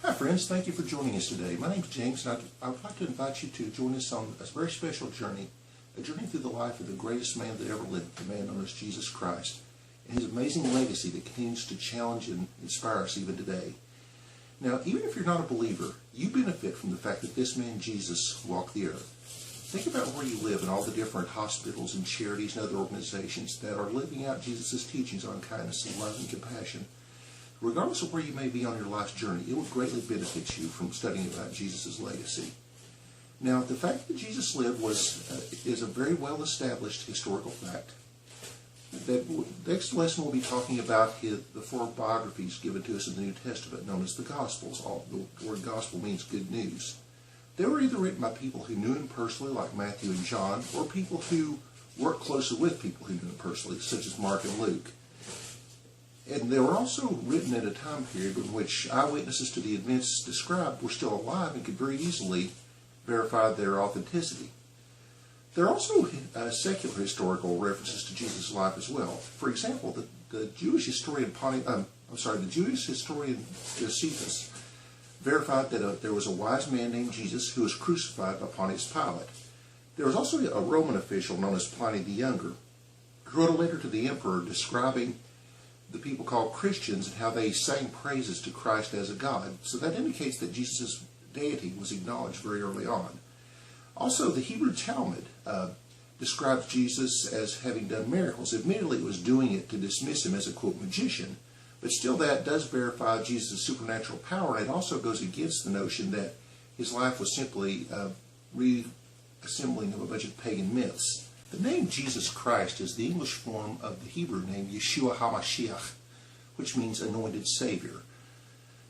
Hi friends, thank you for joining us today. My name is James and I would like to invite you to join us on a very special journey, a journey through the life of the greatest man that ever lived, the man known as Jesus Christ, and his amazing legacy that continues to challenge and inspire us even today. Now, even if you're not a believer, you benefit from the fact that this man Jesus walked the earth. Think about where you live and all the different hospitals and charities and other organizations that are living out Jesus' teachings on kindness and love and compassion. Regardless of where you may be on your life's journey, it would greatly benefit you from studying about Jesus' legacy. Now, the fact that Jesus lived is a very well-established historical fact. The next lesson we'll be talking about the 4 biographies given to us in the New Testament, known as the Gospels. The word gospel means good news. They were either written by people who knew him personally, like Matthew and John, or people who worked closely with people who knew him personally, such as Mark and Luke. And they were also written at a time period in which eyewitnesses to the events described were still alive and could very easily verify their authenticity. There are also secular historical references to Jesus' life as well. For example, the Jewish historian Josephus verified that there was a wise man named Jesus who was crucified by Pontius Pilate. There was also a Roman official known as Pliny the Younger who wrote a letter to the emperor describing the people called Christians and how they sang praises to Christ as a God. So that indicates that Jesus' deity was acknowledged very early on. Also, the Hebrew Talmud describes Jesus as having done miracles. Admittedly, it was doing it to dismiss him as a, quote, magician, but still that does verify Jesus' supernatural power, and it also goes against the notion that his life was simply reassembling of a bunch of pagan myths. The name Jesus Christ is the English form of the Hebrew name Yeshua HaMashiach, which means anointed Savior.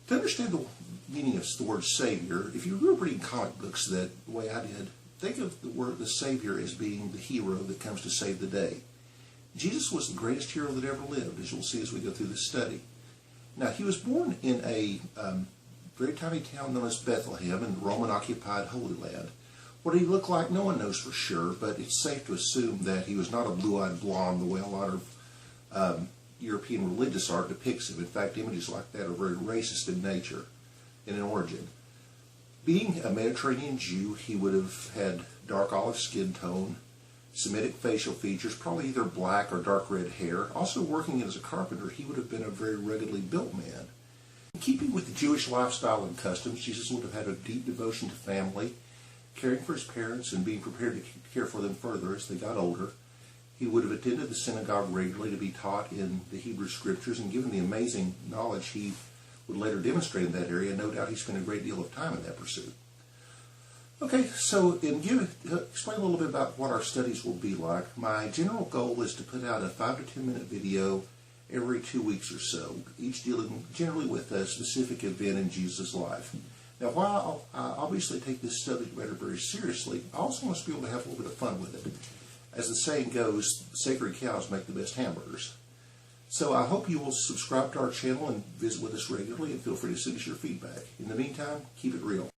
To understand the meaning of the word Savior, if you grew up reading comic books the way I did, think of the Savior as being the hero that comes to save the day. Jesus was the greatest hero that ever lived, as you'll see as we go through this study. Now, he was born in a very tiny town known as Bethlehem in the Roman-occupied Holy Land. What he looked like, no one knows for sure, but it's safe to assume that he was not a blue-eyed blonde the way a lot of European religious art depicts him. In fact, images like that are very racist in nature and in origin. Being a Mediterranean Jew, he would have had dark olive skin tone, Semitic facial features, probably either black or dark red hair. Also working as a carpenter, he would have been a very ruggedly built man. In keeping with the Jewish lifestyle and customs, Jesus would have had a deep devotion to family, caring for his parents and being prepared to care for them further as they got older. He would have attended the synagogue regularly to be taught in the Hebrew Scriptures, and given the amazing knowledge he would later demonstrate in that area, no doubt he spent a great deal of time in that pursuit. Okay, so explain a little bit about what our studies will be like. My general goal is to put out a 5 to 10 minute video every 2 weeks or so, each dealing generally with a specific event in Jesus' life. Now, while I obviously take this subject matter very seriously, I also want us to be able to have a little bit of fun with it. As the saying goes, sacred cows make the best hamburgers. So I hope you will subscribe to our channel and visit with us regularly, and feel free to send us your feedback. In the meantime, keep it real.